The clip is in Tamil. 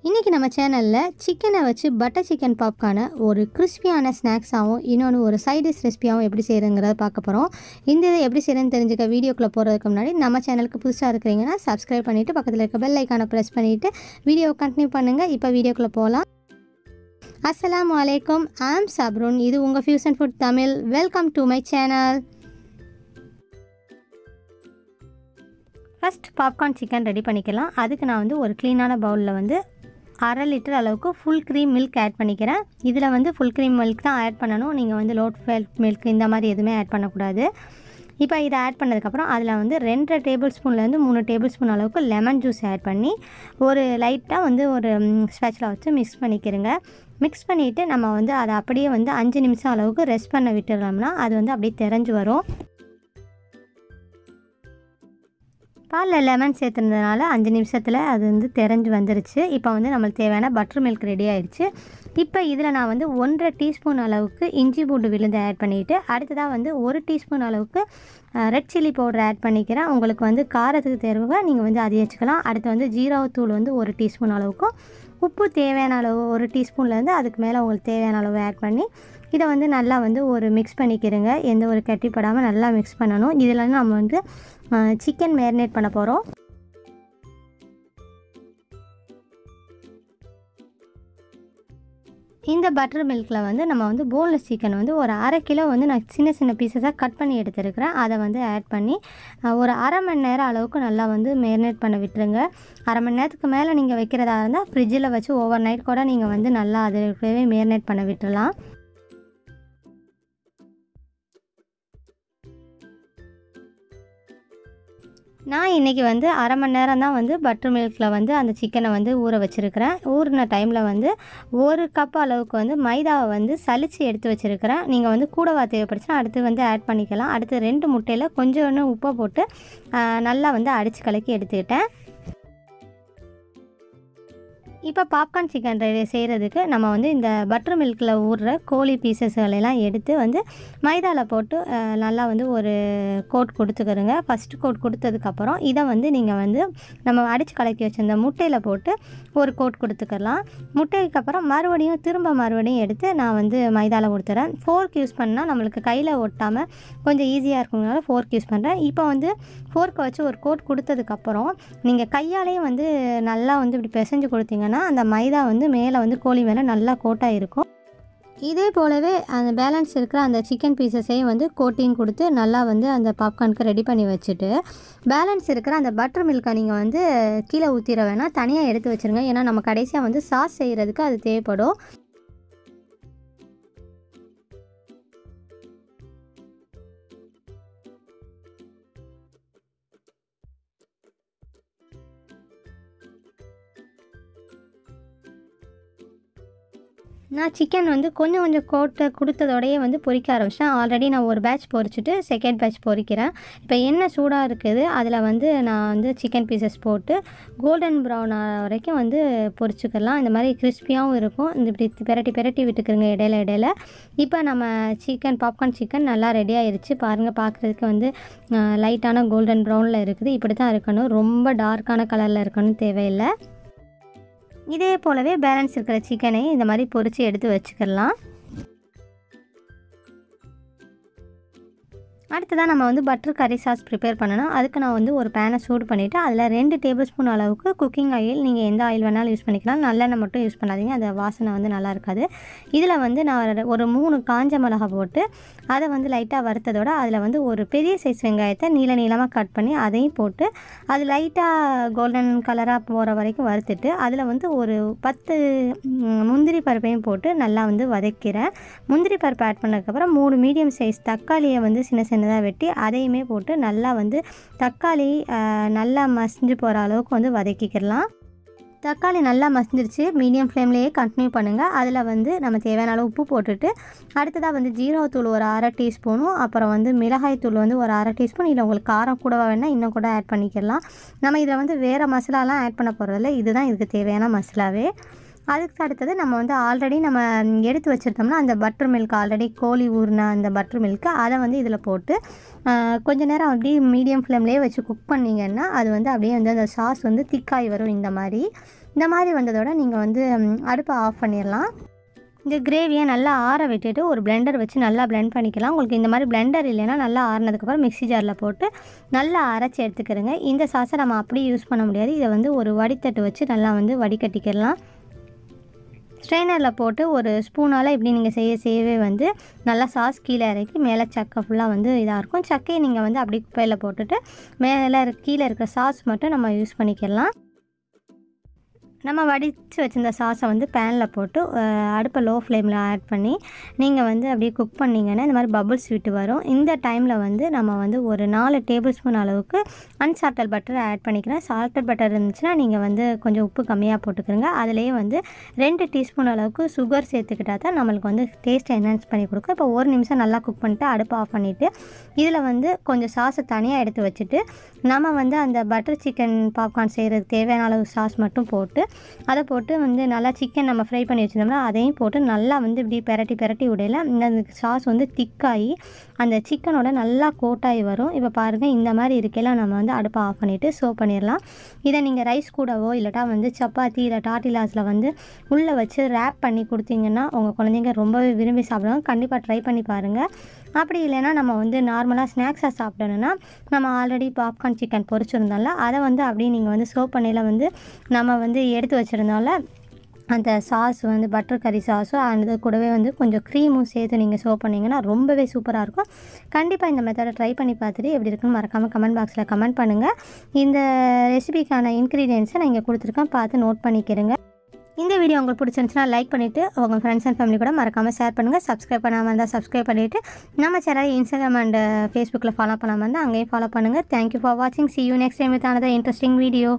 இன்றைக்கி நம்ம சேனலில் சிக்கனை வச்சு பட்டர் சிக்கன் பாப்கார்னை ஒரு கிறிஸ்பியான ஸ்நாக்ஸாகவும் இன்னொன்று ஒரு சைட் டிஷ் ரெசிபியாகவும் எப்படி செய்கிறங்கிறத பார்க்க போகிறோம். இந்த இதை எப்படி செய்கிறேன்னு தெரிஞ்சுக்க வீடியோக்குள்ளே போகிறதுக்கு முன்னாடி நம்ம சேனலுக்கு புதுசாக இருக்கிறீங்கன்னா சப்ஸ்கிரைப் பண்ணிவிட்டு பக்கத்தில் இருக்க பெல் ஐக்கானை ப்ரெஸ் பண்ணிவிட்டு வீடியோவை கண்டினியூ பண்ணுங்கள். இப்போ வீடியோக்குள்ளே போகலாம். அஸ்ஸலாமு அலைக்கும், ஐம் சப்ருன். இது உங்கள் fusion food Tamil. Welcome to my channel. First popcorn chicken ready பண்ணிக்கலாம். அதுக்கு நான் ஒரு க்ளீனான பவுலில் 1/2 லிட்டர் அளவுக்கு ஃபுல் க்ரீம் மில்க் ஆட் பண்ணிக்கிறேன். இதில் ஃபுல் க்ரீம் மில்க் தான் ஆட் பண்ணணும். நீங்கள் லோட் ஃபேட் மில்க் இந்த மாதிரி எதுவுமே ஆட் பண்ணக்கூடாது. இப்போ இதை ஆட் பண்ணதுக்கப்புறம் அதில் 2.5 டேபிள் ஸ்பூன்லேருந்து 3 டேபிள் ஸ்பூன் அளவுக்கு லெமன் ஜூஸ் ஆட் பண்ணி ஒரு லைட்டாக ஒரு ஸ்பேட்சில் வச்சு மிக்ஸ் பண்ணிக்கிறேங்க. மிக்ஸ் பண்ணிவிட்டு நம்ம அதை அப்படியே 5 நிமிஷம் அளவுக்கு ரெஸ்ட் பண்ண விட்டுறோம்னா அது அப்படியே தெரிஞ்சு வரும். பாலில் லெமன் சேர்த்துனதுனால 5 நிமிஷத்தில் அது தெரிஞ்சு வந்துருச்சு. இப்போ நம்மளுக்கு தேவையான பட்டர் மில்க் ரெடி ஆகிடுச்சு. இப்போ இதில் நான் 1.5 டீஸ்பூன் அளவுக்கு இஞ்சி பூண்டு விழுந்து ஆட் பண்ணிவிட்டு அடுத்ததாக 1 டீஸ்பூன் அளவுக்கு ரெட் சில்லி பவுடர் ஆட் பண்ணிக்கிறேன். உங்களுக்கு காரத்துக்கு தேர்வுగా நீங்கள் அதை வச்சுக்கலாம். அடுத்து ஜீரகத்தூள் 1 டீஸ்பூன் அளவுக்கும் உப்பு தேவையான அளவு 1 டீஸ்பூன்லேருந்து அதுக்கு மேலே உங்களுக்கு தேவையான அளவு ஆட் பண்ணி இதை நல்லா ஒரு மிக்ஸ் பண்ணிக்கிறேங்க. எந்த ஒரு கட்டிப்படாமல் நல்லா மிக்ஸ் பண்ணணும். இதில் நம்ம சிக்கன் மேரினேட் பண்ண போகிறோம். இந்த பட்டர் மில்கில் நம்ம போன்லெஸ் சிக்கன் ஒரு 1/2 கிலோ நான் சின்ன சின்ன பீசஸாக கட் பண்ணி எடுத்துருக்கிறேன். அதை ஆட் பண்ணி ஒரு 1/2 மணி நேரம் அளவுக்கு நல்லா மேரினேட் பண்ண விட்டுருங்க. 1/2 மணி நேரத்துக்கு மேலே நீங்கள் வைக்கிறதா இருந்தால் ஃப்ரிட்ஜில் வச்சு ஓவர் நைட் கூட நீங்கள் நல்லா அதுவே மேரினேட் பண்ண விட்டுடலாம். நான் இன்றைக்கி 1/2 மணி நேரம் தான் பட்டர் மில்கில் அந்த சிக்கனை ஊற வச்சுருக்கிறேன். ஊறின டைமில் 1 கப் அளவுக்கு மைதாவை சலித்து எடுத்து வச்சுருக்கிறேன். நீங்கள் கூடவா தேவைப்படுச்சுன்னா அடுத்து ஆட் பண்ணிக்கலாம். அடுத்து 2 முட்டையில் கொஞ்சம் உப்பை போட்டு நல்லா அடித்து கலக்கி எடுத்துக்கிட்டேன். இப்போ பாப்கார்ன் சிக்கன் செய்கிறதுக்கு நம்ம இந்த பட்டர் மில்கில் ஊறுற கோழி பீசஸ்களெல்லாம் எடுத்து மைதாவில் போட்டு நல்லா ஒரு கோட் கொடுத்துக்கிறோங்க. ஃபஸ்ட்டு கோட் கொடுத்ததுக்கப்புறம் இதை நீங்கள் நம்ம அடித்து கலக்கி வச்சுருந்த முட்டையில் போட்டு ஒரு கோட் கொடுத்துக்கலாம். முட்டைக்கு அப்புறம் மறுபடியும் எடுத்து நான் மைதாவில் கொடுத்துறேன். ஃபோர்க் யூஸ் பண்ணால் நம்மளுக்கு கையில் ஒட்டாமல் கொஞ்சம் ஈஸியாக இருக்குங்கனால ஃபோர்க் யூஸ் பண்ணுறேன். இப்போ ஃபோர்க்கை வச்சு ஒரு கோட் கொடுத்ததுக்கப்புறம் நீங்கள் கையாலேயும் நல்லா இப்படி பிசைஞ்சு கொடுத்தீங்கன்னா அந்த மைதா மேலே கோழி மேலே நல்லா கோட்டாக இருக்கும். இதே போலவே அந்த பேலன்ஸ் இருக்கிற அந்த சிக்கன் பீசஸையும் கோட்டிங் கொடுத்து நல்லா அந்த பாப்கார்னுக்கு ரெடி பண்ணி வச்சுட்டு பேலன்ஸ் இருக்கிற அந்த பட்டர் மில்கை நீங்கள் கீழே ஊற்றிட வேணாம், தனியாக எடுத்து வச்சுருங்க. ஏன்னா நம்ம கடைசியாக சாஸ் செய்கிறதுக்கு அது தேவைப்படும். நான் சிக்கன் கொஞ்சம் கோட்டை கொடுத்ததோடையே பொரிக்க ஆரம்பிச்சிட்டேன். ஆல்ரெடி நான் ஒரு பேட்ச் பொரிச்சிட்டு செகண்ட் பேட்ச் பொரிக்கிறேன். இப்போ எண்ணெய் சூடாக இருக்குது. அதில் நான் சிக்கன் பீசஸ் போட்டு கோல்டன் ப்ரௌன் வரைக்கும் பொரிச்சுக்கலாம். இந்த மாதிரி கிறிஸ்பியாகவும் இருக்கும். இப்படி பெரட்டி விட்டுக்கிறங்க இடையில. இப்போ நம்ம பாப்கார்ன் சிக்கன் நல்லா ரெடி ஆயிடுச்சு. பாருங்கள், பார்க்குறதுக்கு லைட்டான கோல்டன் ப்ரௌனில் இருக்குது. இப்படி தான் இருக்கணும், ரொம்ப டார்க்கான கலரில் இருக்கணும்னு தேவையில்லை. இதே போலவே பேலன்ஸ் இருக்கிற சிக்கனை இந்த மாதிரி பொரித்து எடுத்து வச்சுக்கலாம். அடுத்ததாக நம்ம பட்டர் கறி சாஸ் ப்ரிப்பேர் பண்ணணும். அதுக்கு நான் ஒரு பேனை சூடு பண்ணிவிட்டு அதில் 2 டேபிள் ஸ்பூன் அளவுக்கு குக்கிங் ஆயில், நீங்கள் எந்த ஆயில் வேணாலும் யூஸ் பண்ணிக்கலாம். நல்லெண்ணெய் மட்டும் யூஸ் பண்ணாதீங்க, அது வாசனை நல்லா இருக்காது. இதில் நான் ஒரு 3 காஞ்ச மிளகாய் போட்டு அதை லைட்டாக வறுத்ததோடு அதில் ஒரு பெரிய சைஸ் வெங்காயத்தை நீளமாக கட் பண்ணி அதையும் போட்டு அது லைட்டாக கோல்டன் கலராக போகிற வரைக்கும் வறுத்துட்டு அதில் ஒரு 10 முந்திரி பருப்பையும் போட்டு நல்லா வதக்கிறேன். முந்திரி பருப்பு ஆட் பண்ணதுக்கப்புறம் 3 மீடியம் சைஸ் தக்காளியை சின்ன சின்னதாக வெட்டி அதையுமே போட்டு நல்லா தக்காளி நல்லா மசிஞ்சு போகிற அளவுக்கு வதக்கிக்கலாம். தக்காளி நல்லா மசிஞ்சிருச்சு. மீடியம் ஃப்ளேம்லேயே கண்டினியூ பண்ணுங்கள். அதில் நம்ம தேவையான அளவு உப்பு போட்டுட்டு அடுத்ததாக ஜீரகத்தூள் ஒரு 1/2 டீஸ்பூனும் அப்புறம் மிளகாய் தூள் ஒரு 1/2 டீஸ்பூன். இல்லை உங்களுக்கு காரம் கூட வேணால் இன்னும் கூட ஆட் பண்ணிக்கலாம். நம்ம இதில் வேறு மசாலாலாம் ஆட் பண்ண போகிறதில்ல, இதுதான் இதுக்கு தேவையான மசாலாவே. அதுக்கு அடுத்தது நம்ம வந்து ஆல்ரெடி நம்ம எடுத்து வச்சுருந்தோம்னா அந்த பட்டர் மில்க் ஆல்ரெடி கோழி ஊறின அந்த பட்டர் மில்க்கு அதை வந்து இதில் போட்டு கொஞ்ச நேரம் அப்படியே மீடியம் ஃப்ளேம்லேயே வச்சு குக் பண்ணிங்கன்னா அது வந்து அப்படியே வந்து அந்த சாஸ் வந்து திக்காகி வரும். இந்த மாதிரி வந்ததோட நீங்கள் வந்து அடுப்பை ஆஃப் பண்ணிடலாம். இந்த கிரேவியை நல்லா ஆற விட்டுட்டு ஒரு பிளெண்டர் வச்சு நல்லா பிளெண்ட் பண்ணிக்கலாம். உங்களுக்கு இந்த மாதிரி பிளெண்டர் இல்லைன்னா நல்லா ஆறினதுக்கப்புறம் மிக்ஸி ஜாரில் போட்டு நல்லா அரைச்சி எடுத்துக்கிறங்க. இந்த சாஸை நம்ம அப்படியே யூஸ் பண்ண முடியாது. இதை வந்து ஒரு வடித்தட்டு வச்சு நல்லா வந்து வடிகட்டிக்கிடலாம். ஸ்ட்ரெயினரில் போட்டு ஒரு ஸ்பூனால் இப்படி நீங்கள் செய்யவே வந்து நல்லா சாஸ் கீழே இறக்கி மேலே சக்கை ஃபுல்லாக வந்து இதாக இருக்கும். சக்கையை நீங்கள் வந்து அப்படி குப்பையில் போட்டுட்டு மேலே கீழே இருக்கிற சாஸ் மட்டும் நம்ம யூஸ் பண்ணிக்கலாம். நம்ம வடித்து வச்சுருந்த சாஸை வந்து பேனில் போட்டு அடுப்பை லோ ஃப்ளேமில் ஆட் பண்ணி நீங்கள் வந்து அப்படியே குக் பண்ணிங்கன்னா இந்த மாதிரி பபுள்ஸ் விட்டு வரும். இந்த டைமில் வந்து நம்ம வந்து ஒரு 4 டேபிள் ஸ்பூன் அளவுக்கு அன்சால்டட் பட்டர் ஆட் பண்ணிக்கிறேன். சால்டட் பட்டர் இருந்துச்சுன்னா நீங்கள் வந்து கொஞ்சம் உப்பு கம்மியாக போட்டுக்கிறங்க. அதிலேயே வந்து 2 டீஸ்பூன் அளவுக்கு சுகர் சேர்த்துக்கிட்டா தான் நம்மளுக்கு வந்து டேஸ்ட்டை என்ஹான்ஸ் பண்ணி கொடுக்கும். இப்போ 1 நிமிஷம் நல்லா குக் பண்ணிவிட்டு அடுப்பை ஆஃப் பண்ணிவிட்டு இதில் வந்து கொஞ்சம் சாஸை தனியாக எடுத்து வச்சுட்டு நம்ம வந்து அந்த பட்டர் சிக்கன் பாப்கார்ன் செய்கிறதுக்கு தேவையான அளவு சாஸ் மட்டும் போட்டு அதை போட்டு வந்து நல்லா சிக்கன் நம்ம ஃப்ரை பண்ணி வச்சுருந்தோம்னா அதையும் போட்டு நல்லா வந்து இப்படி பெரட்டி விடையில இந்த சாஸ் வந்து திக்காகி அந்த சிக்கனோட நல்லா கோட்டாகி வரும். இப்போ பாருங்கள் இந்த மாதிரி இருக்கையில் நம்ம வந்து அடுப்பை ஆஃப் பண்ணிவிட்டு சர்வ் பண்ணிடலாம். இதை நீங்கள் ரைஸ் கூடவோ இல்லட்டா வந்து சப்பாத்தி இல்லை டாட்டிலாஸில் வந்து உள்ளே வச்சு ரேப் பண்ணி கொடுத்தீங்கன்னா உங்கள் குழந்தைங்க ரொம்பவே விரும்பி சாப்பிடுவாங்க. கண்டிப்பாக ட்ரை பண்ணி பாருங்கள். அப்படி இல்லைன்னா நம்ம வந்து நார்மலாக ஸ்நாக்ஸாக சாப்பிடணுன்னா நம்ம ஆல்ரெடி பாப்கார்ன் சிக்கன் பொரிச்சிருந்தோம்ல அதை வந்து அப்படியே நீங்கள் வந்து சர்வ் பண்ணையில் வந்து நம்ம வந்து எடுத்து வச்சுருந்தோம்ல அந்த சாஸ் வந்து பட்டர் கறி சாஸும் அது கூடவே வந்து கொஞ்சம் க்ரீமும் சேர்த்து நீங்கள் சர்வ் பண்ணிங்கன்னா ரொம்பவே சூப்பராக இருக்கும். கண்டிப்பாக இந்த மெத்தடை ட்ரை பண்ணி பார்த்துட்டு எப்படி இருக்குன்னு மறக்காமல் கமெண்ட் பாக்ஸில் கமெண்ட் பண்ணுங்கள். இந்த ரெசிபிக்கான இன்க்ரீடியன்ஸை நான் இங்கே கொடுத்துருக்கேன், பார்த்து நோட் பண்ணிக்கிறேங்க. இந்த வீடியோ உங்களுக்கு பிடிச்சிருந்துச்சுன்னா லைக் பண்ணிவிட்டு உங்கள் ஃப்ரெண்ட்ஸ் அண்ட் ஃபேமிலி கூட மறக்காமல் ஷேர் பண்ணுங்கள். சப்ஸ்கிரைப் பண்ணாமல் இருந்தால் சப்ஸ்கிரைப் பண்ணிவிட்டு நம்ம சேனல் இன்ஸ்டாகிராம் அண்ட் ஃபேஸ்புக்கில் ஃபாலோ பண்ணாமல் இருந்தால் அங்கேயும் ஃபாலோ பண்ணுங்கள். தேங்க்யூ ஃபார் வாட்சிங். See you next time with another interesting video.